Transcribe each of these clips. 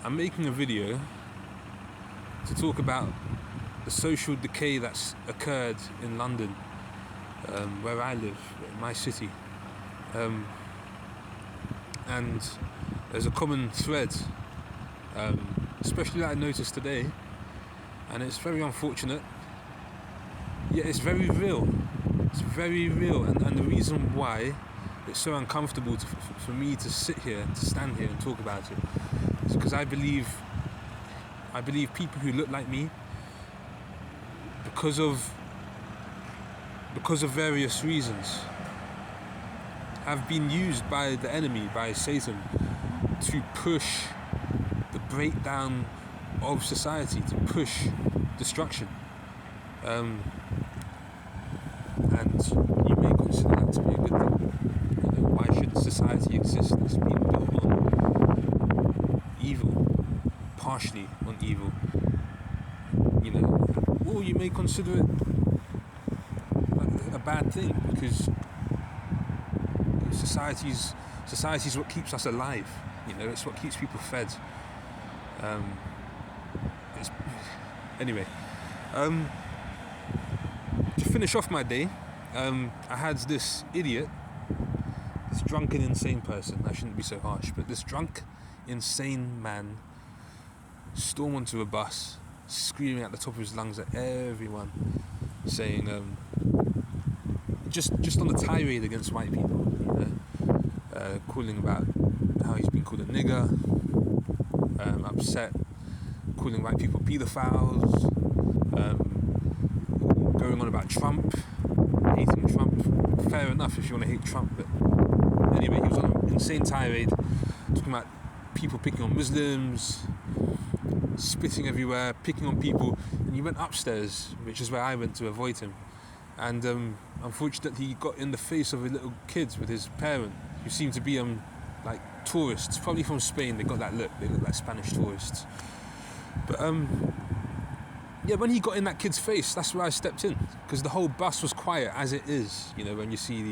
I'm making a video to talk about the social decay that's occurred in London, where I live, my city. And there's a common thread, especially that I noticed today, and it's very unfortunate, yet it's very real. It's very real, and the reason why it's so uncomfortable for me to sit here, to stand here and talk about it, is because I believe people who look like me, because of various reasons, have been used by the enemy, by Satan, to push the breakdown of society, to push destruction. And you may consider that to be a good thing. You know, why should society exist that's been built on evil, partially on evil? You know, or you may consider it a bad thing, because society's what keeps us alive. You know, it's what keeps people fed. Anyway, to finish off my day, I had this idiot, this drunken, insane person. I shouldn't be so harsh, but this drunk, insane man storm onto a bus, screaming at the top of his lungs at everyone, saying, just on a tirade against white people, you know, calling about how he's been called a nigger, upset, calling white people pedophiles, going on about Trump, hating Trump. Fair enough if you want to hate Trump, but anyway, he was on an insane tirade, talking about people picking on Muslims, spitting everywhere, picking on people, and he went upstairs, which is where I went to avoid him. And unfortunately, he got in the face of a little kid with his parent, who seemed to be like tourists, probably from Spain. They got that look; they look like Spanish tourists. But yeah, when he got in that kid's face, that's where I stepped in, because the whole bus was quiet, as it is. You know, when you see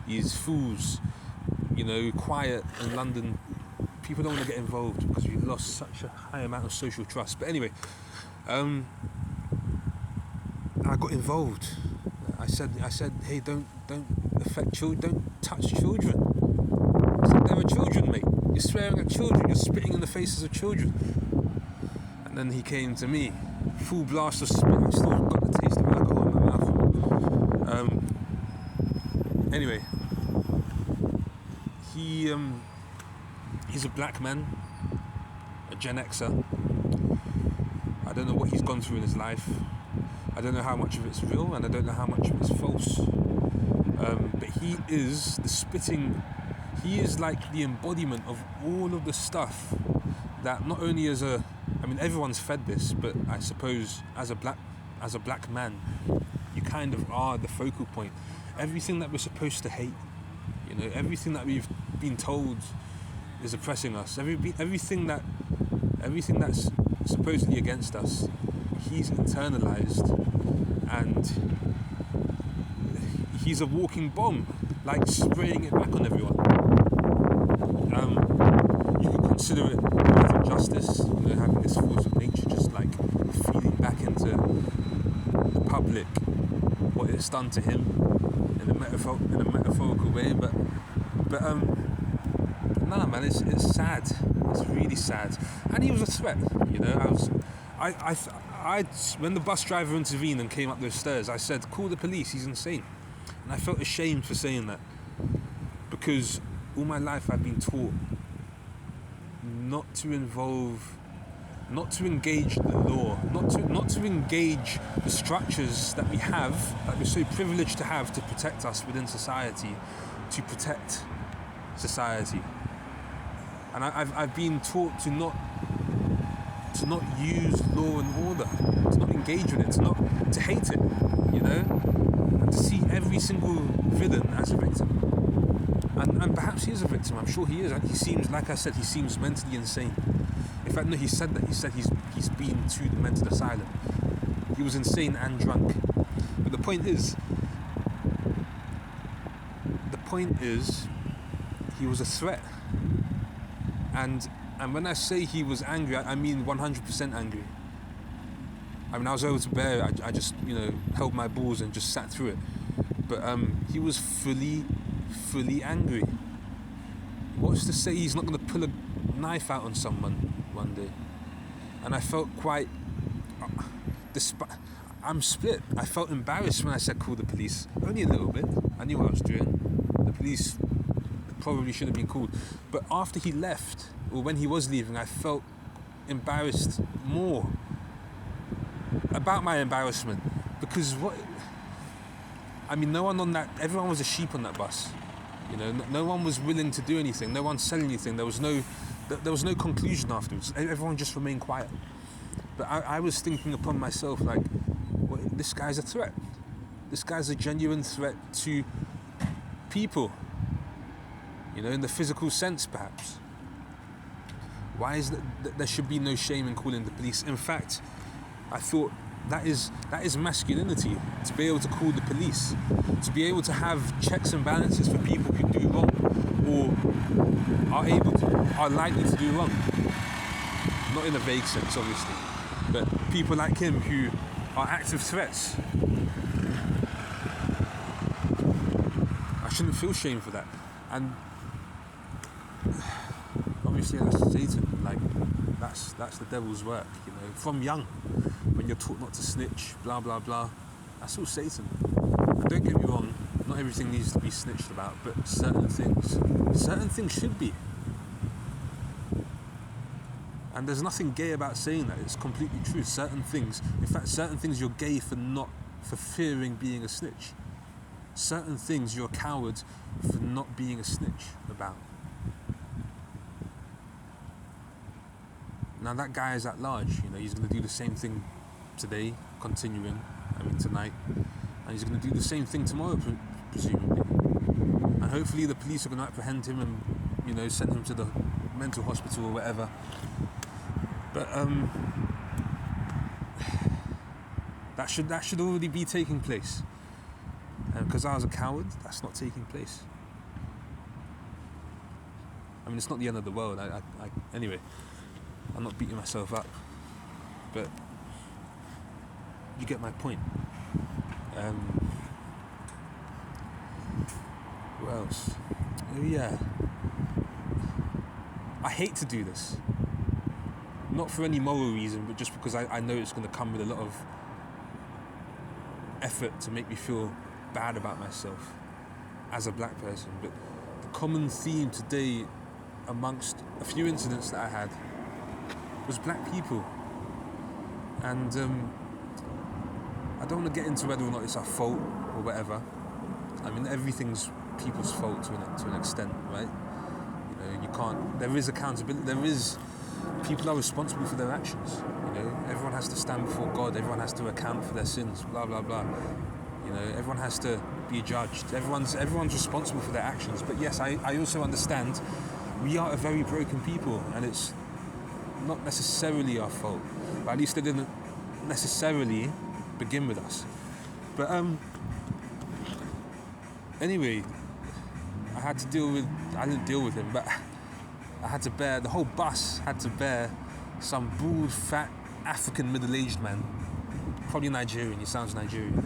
these fools, you know, quiet in London, people don't want to get involved because we've lost such a high amount of social trust. But anyway, I got involved. I said, hey, don't affect children, don't touch children. I said, there are children, mate. You're swearing at children. You're spitting in the faces of children. And then he came to me, full blast of spit. I still got the taste of alcohol in my mouth. Anyway, he's a black man, a Gen Xer. I don't know what he's gone through in his life. I don't know how much of it's real, and I don't know how much of it's false. But he is the spitting. He is like the embodiment of all of the stuff that not only everyone's fed this, but I suppose as a black man, you kind of are the focal point. Everything that we're supposed to hate, you know, everything that we've been told is oppressing us. Everything that's supposedly against us, he's internalized, and he's a walking bomb, like spraying it back on everyone. You could consider it justice, you know, having this force of nature just like feeding back into the public what it's done to him in a metaphorical way, but nah, man, it's sad. It's really sad. And he was a threat, you know. I when the bus driver intervened and came up those stairs, I said, call the police, he's insane. And I felt ashamed for saying that, because all my life I've been taught not to engage the law, not to engage the structures that we have, that we're so privileged to have, to protect us within society, to protect society. And I've been taught to not use law and order, to not engage with it, to hate it, you know, and to see every single villain as a victim. And perhaps he is a victim. I'm sure he is. And he seems, like I said, he seems mentally insane. In fact, no, he said he's been to the mental asylum. He was insane and drunk. But the point is, he was a threat. And And when I say he was angry, I mean 100% angry. I mean, I was able to bear it. I just, held my balls and just sat through it. But he was fully angry. What's to say he's not going to pull a knife out on someone one day? And I felt quite... I'm split. I felt embarrassed when I said call the police. Only a little bit. I knew what I was doing. The police probably should have been called. But after he left, or when he was leaving, I felt embarrassed more about my embarrassment. Because no one on that... Everyone was a sheep on that bus. No one was willing to do anything. No one said anything. There was no conclusion afterwards. Everyone just remained quiet. But I was thinking upon myself, like, well, this guy's a threat. This guy's a genuine threat to people. In the physical sense, perhaps. Why is that there should be no shame in calling the police? In fact, I thought that is masculinity, to be able to call the police, to be able to have checks and balances for people who do wrong or are likely to do wrong. Not in a vague sense, obviously, but people like him who are active threats. I shouldn't feel shame for that. And obviously that's Satan, like that's the devil's work, from young, when you're taught not to snitch, blah blah blah. That's all Satan. And don't get me wrong, not everything needs to be snitched about, but certain things should be. And there's nothing gay about saying that. It's completely true. Certain things you're gay for fearing being a snitch. Certain things you're a coward for not being a snitch about. Now that guy is at large, he's going to do the same thing today, tonight, and he's going to do the same thing tomorrow, presumably. And hopefully the police are going to apprehend him and, send him to the mental hospital or whatever. But that should already be taking place. And because I was a coward, that's not taking place. It's not the end of the world. Anyway, I'm not beating myself up, but you get my point. What else? Oh yeah, I hate to do this. Not for any moral reason, but just because I know it's going to come with a lot of effort to make me feel bad about myself as a black person. But the common theme today amongst a few incidents that I had was black people. And I don't want to get into whether or not it's our fault or whatever. Everything's people's fault to an extent, right? You can't... There is accountability. People are responsible for their actions. Everyone has to stand before God. Everyone has to account for their sins. Blah blah blah. Everyone has to be judged. Everyone's responsible for their actions. But yes, I also understand we are a very broken people, and it's not necessarily our fault. But at least they didn't necessarily begin with us. But anyway, I didn't deal with him, but the whole bus had to bear some bald, fat, African middle-aged man, probably Nigerian, he sounds Nigerian,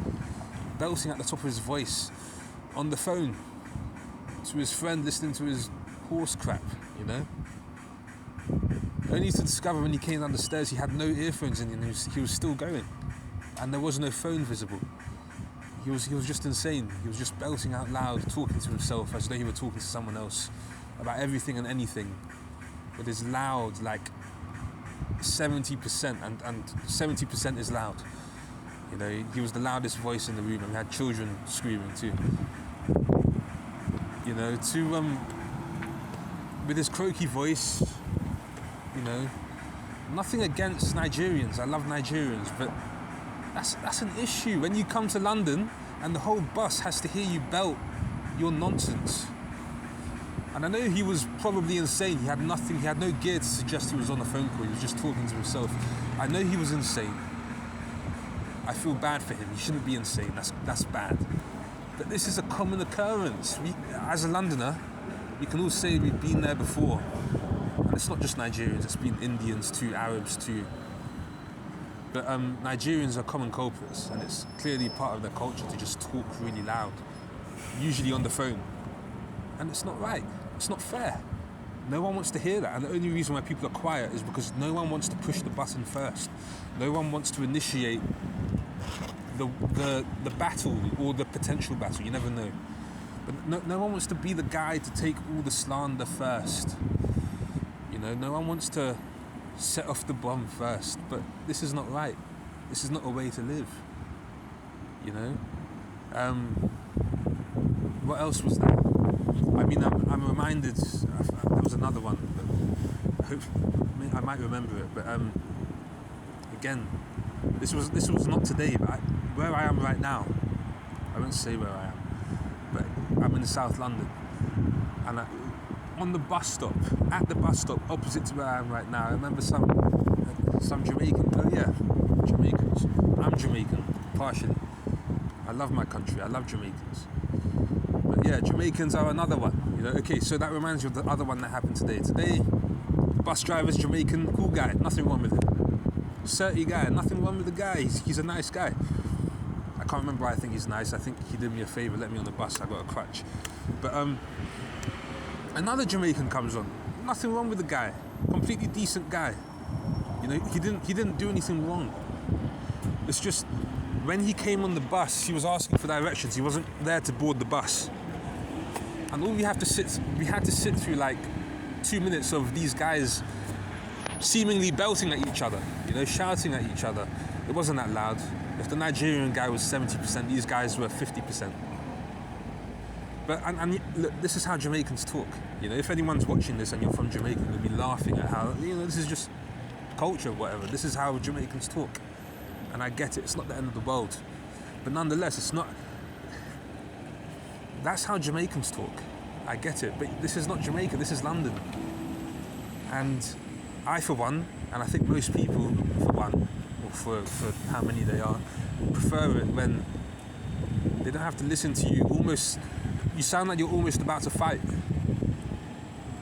belting at the top of his voice on the phone to his friend, listening to his horse crap, Only to discover when he came down the stairs he had no earphones in and he was still going, and there was no phone visible. He was just insane. He was just belting out loud, talking to himself as though he were talking to someone else about everything and anything. It is loud, like 70%, and 70% is loud. He was the loudest voice in the room, and we had children screaming too. With his croaky voice, nothing against Nigerians. I love Nigerians, but that's an issue when you come to London and the whole bus has to hear you belt your nonsense. And I know he was probably insane. He had no gear to suggest he was on a phone call. He was just talking to himself. I know he was insane. I feel bad for him. He shouldn't be insane. That's bad. But this is a common occurrence. As a Londoner, we can all say we've been there before. And it's not just Nigerians, it's been Indians too, Arabs too. But Nigerians are common culprits, and it's clearly part of their culture to just talk really loud, usually on the phone. And it's not right, it's not fair. No one wants to hear that, and the only reason why people are quiet is because no one wants to push the button first. No one wants to initiate the battle or the potential battle, you never know. But no one wants to be the guy to take all the slander first. You know, no one wants to set off the bomb first, but this is not right. This is not a way to live. You know? What else was there? I mean, I'm reminded, there was another one, but I might remember it, but again, this was not today, but where I am right now, I won't say where I am, but I'm in South London, and on the bus stop, at the bus stop opposite to where I am right now, I remember some Jamaican, Jamaicans. I'm Jamaican, partially. I love my country, I love Jamaicans. But yeah, Jamaicans are another one, you know. Okay, so that reminds me of the other one that happened today. Today, bus driver's Jamaican, cool guy, nothing wrong with him. 30 guy, nothing wrong with the guy, he's a nice guy. I can't remember why I think he's nice. I think he did me a favour, let me on the bus, I got a crutch. But another Jamaican comes on, nothing wrong with the guy, completely decent guy. You know, he didn't do anything wrong. It's just, when he came on the bus, he was asking for directions, he wasn't there to board the bus. And all we had to sit through like 2 minutes of these guys seemingly belting at each other, you know, shouting at each other. It wasn't that loud. If the Nigerian guy was 70%, these guys were 50%. But and look, this is how Jamaicans talk. You know, if anyone's watching this and you're from Jamaica, they'll be laughing at how, you know, this is just culture, whatever. This is how Jamaicans talk. And I get it, it's not the end of the world. But nonetheless, it's not... That's how Jamaicans talk. I get it, but this is not Jamaica, this is London. And I, for one, and I think most people, for one, or for how many they are, prefer it when they don't have to listen to you. Almost, you sound like you're almost about to fight,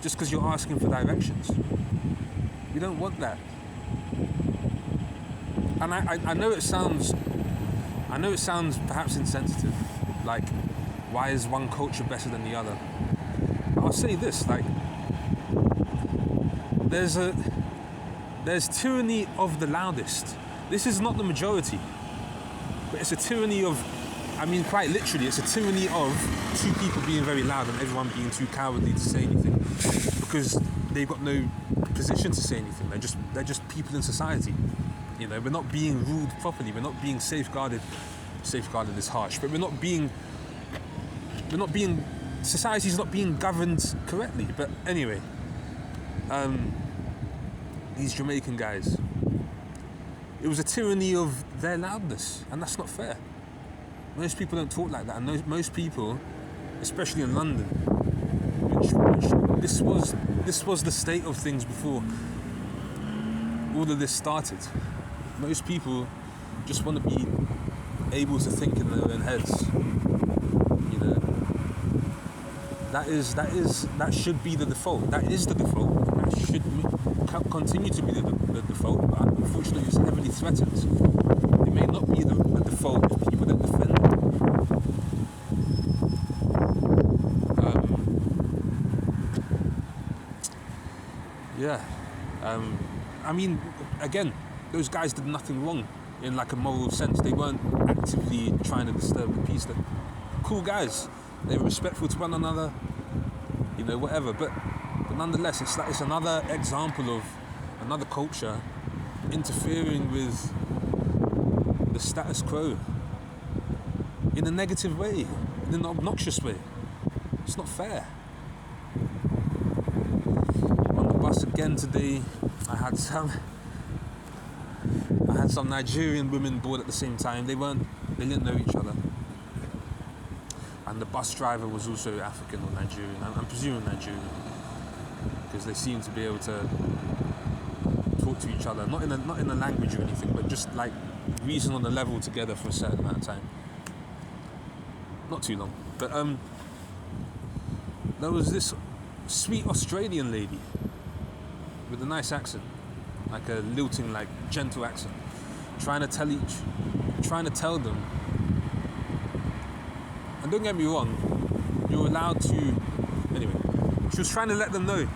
just because you're asking for directions. We don't want that. And I know it sounds perhaps insensitive, like, why is one culture better than the other? But I'll say this, like, there's tyranny of the loudest. This is not the majority, but it's a tyranny of, I mean, quite literally, it's a tyranny of two people being very loud and everyone being too cowardly to say anything, because they've got no position to say anything. They're just people in society. You know, we're not being ruled properly. We're not being safeguarded. Safeguarded is harsh, but we're not being. Society's not being governed correctly. But anyway, these Jamaican guys. It was a tyranny of their loudness, and that's not fair. Most people don't talk like that, and most people, especially in London, which this was the state of things before all of this started. Most people just want to be able to think in their own heads. You know, that should be the default. That is the default. That should continue to be the default. But unfortunately, it's heavily threatened. It may not be the default if people don't defend it. I mean, again, those guys did nothing wrong in like a moral sense. They weren't actively trying to disturb the peace. They're cool guys. They were respectful to one another, you know, whatever. But nonetheless, it's another example of another culture interfering with the status quo in a negative way, in an obnoxious way. It's not fair. On the bus again today, I had some Nigerian women board at the same time. They didn't know each other. And the bus driver was also African or Nigerian. I'm presuming Nigerian, because they seem to be able to talk to each other, not in a language or anything, but just like reason on a level together for a certain amount of time. Not too long. But there was this sweet Australian lady with a nice accent, like a lilting, like gentle accent, trying to tell them. And don't get me wrong, you're allowed to. Anyway, she was trying to let them know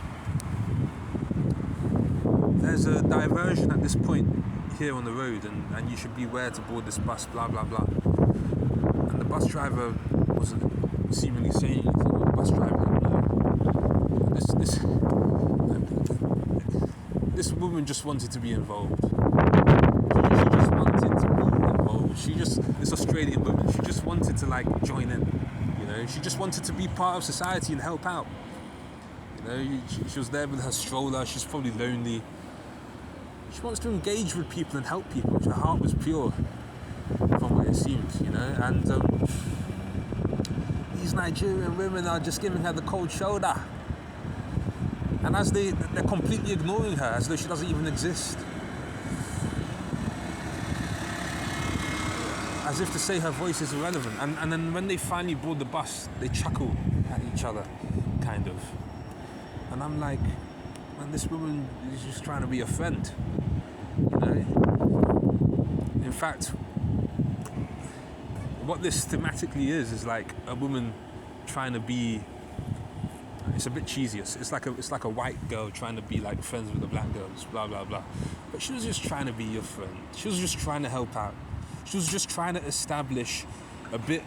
there's a diversion at this point here on the road, and you should beware to board this bus, blah blah blah. And the bus driver wasn't seemingly saying anything. The bus driver didn't know. This woman just wanted to be involved. She just wanted to be involved. This Australian woman, she just wanted to like join in. You know, she just wanted to be part of society and help out. You know, she was there with her stroller. She's probably lonely. She wants to engage with people and help people. Her heart was pure, from what it seemed, you know. And these Nigerian women are just giving her the cold shoulder. And as they're completely ignoring her, as though she doesn't even exist. As if to say her voice is irrelevant. And then when they finally board the bus, they chuckle at each other, kind of. And I'm like, man, this woman is just trying to be a friend. You know? In fact, what this thematically is like a woman trying to be. It's a bit cheesy. It's like a white girl trying to be like friends with the black girls, blah blah blah. But she was just trying to be your friend. She was just trying to help out. She was just trying to establish a bit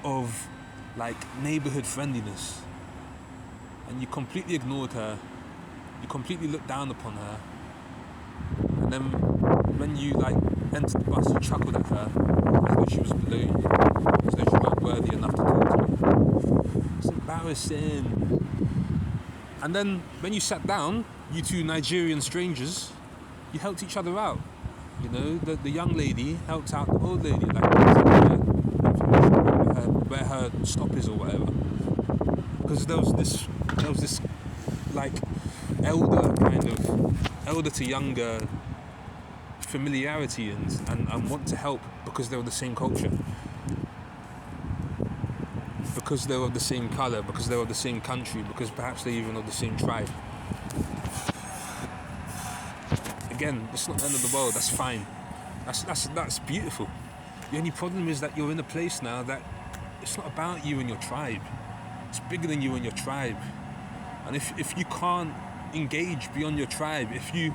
of like neighborhood friendliness. And you completely ignored her. You completely looked down upon her. And then when you like entered the bus, you chuckled at her as though she was below you, as though she weren't worthy enough to talk to you. It's embarrassing. And then when you sat down, you two Nigerian strangers, you helped each other out. You know, the young lady helped out the old lady, like where her stop is or whatever. Because there was this like elder to younger familiarity and want to help because they were the same culture. Because they were of the same colour, because they were of the same country, because perhaps they even of the same tribe. Again, it's not the end of the world, that's fine. That's beautiful. The only problem is that you're in a place now that it's not about you and your tribe. It's bigger than you and your tribe. And if you can't engage beyond your tribe, if you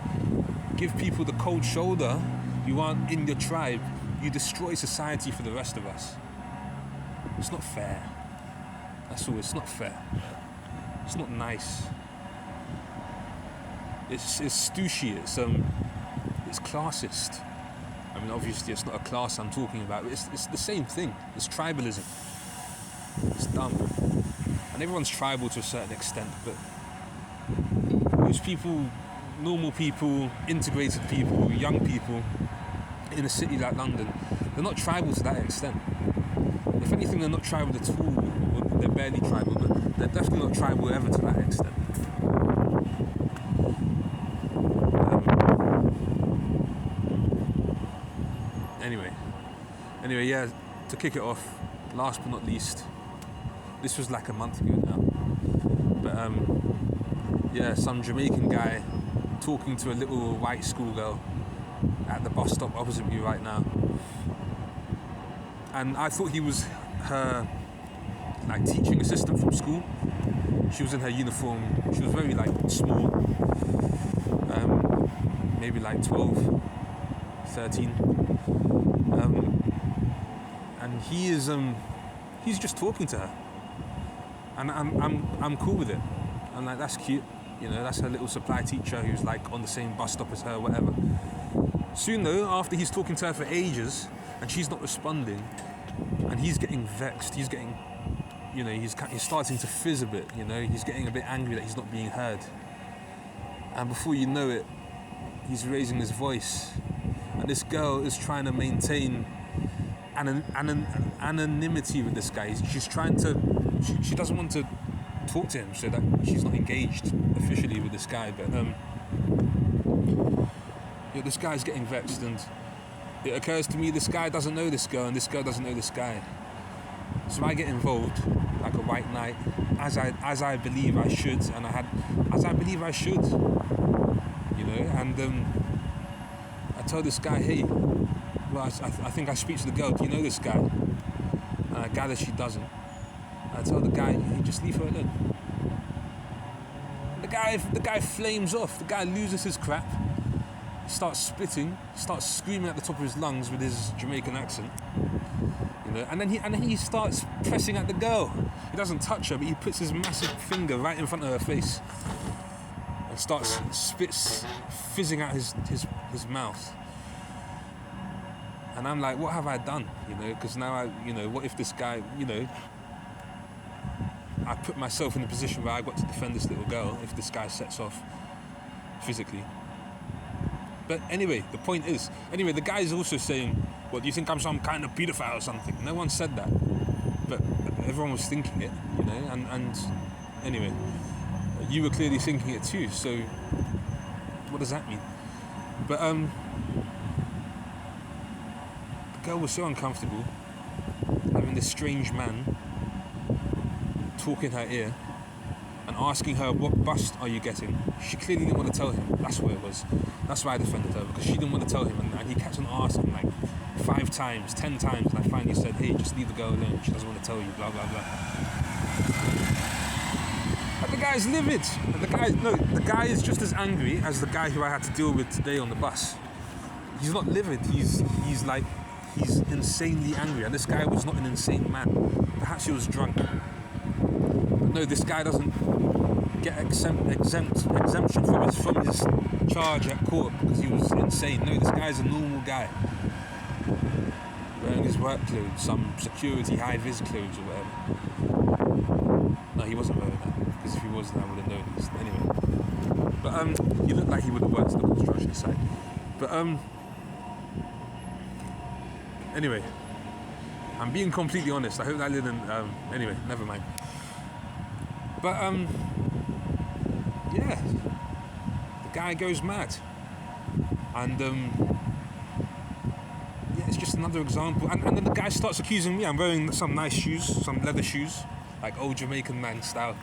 give people the cold shoulder, you aren't in your tribe, you destroy society for the rest of us. It's not fair. That's all, it's not fair. It's not nice. It's stooshy, it's classist. I mean, obviously it's not a class I'm talking about, but it's the same thing. It's tribalism. It's dumb. And everyone's tribal to a certain extent, but most people, normal people, integrated people, young people in a city like London, they're not tribal to that extent. If anything, they're not tribal at all. They're barely tribal, but they're definitely not tribal ever to that extent. Anyway, yeah, to kick it off, last but not least, this was like a month ago now, but yeah, some Jamaican guy talking to a little white schoolgirl at the bus stop opposite me right now, and I thought he was her like teaching assistant from school. She was in her uniform. She was very like small, maybe like 12, 13, and he's just talking to her, and I'm cool with it. I'm like, that's cute, you know, that's her little supply teacher who's like on the same bus stop as her, whatever. Soon though, after he's talking to her for ages and she's not responding, and he's getting vexed, he's getting, you know, he's starting to fizz a bit, you know, he's getting a bit angry that he's not being heard. And before you know it, he's raising his voice, and this girl is trying to maintain anonymity with this guy. She's trying to, she doesn't want to talk to him, so that she's not engaged officially with this guy, but yeah, this guy's getting vexed, and it occurs to me this guy doesn't know this girl and this girl doesn't know this guy. So I get involved like a white knight, as I believe I should, and as I believe I should. And I tell this guy, hey, well, I think I speak to the girl, do you know this guy? And I gather she doesn't. I tell the guy, hey, just leave her alone. The guy flames off. The guy loses his crap. He starts spitting. He starts screaming at the top of his lungs with his Jamaican accent. You know, and then he starts pressing at the girl. He doesn't touch her, but he puts his massive finger right in front of her face and starts spits fizzing out his mouth. And I'm like, what have I done? You know, because now what if this guy, I put myself in a position where I got to defend this little girl if this guy sets off physically. But anyway, the point is, the guy is also saying, well, do you think I'm some kind of pedophile or something? No one said that, but everyone was thinking it, and anyway, you were clearly thinking it too, so what does that mean? But the girl was so uncomfortable having this strange man talk in her ear and asking her, what bus are you getting? She clearly didn't want to tell him. That's what it was. That's why I defended her, because she didn't want to tell him, and he kept on asking like 5 times, 10 times, and I finally said, hey, just leave the girl alone, she doesn't want to tell you, blah blah blah. But the guy's livid. And the guy is just as angry as the guy who I had to deal with today on the bus. He's not livid, he's insanely angry, and this guy was not an insane man. Perhaps he was drunk. No, this guy doesn't get exemption from his charge at court because he was insane. No, this guy's a normal guy wearing his work clothes, some security high-vis clothes or whatever. No, he wasn't wearing that, because if he was, then I would have known this. Anyway, but he looked like he would have worked at the construction site. But anyway, I'm being completely honest. I hope that didn't. Anyway, never mind. But yeah, the guy goes mad, and yeah, it's just another example. And then the guy starts accusing me. I'm wearing some nice shoes, some leather shoes, like old Jamaican man style.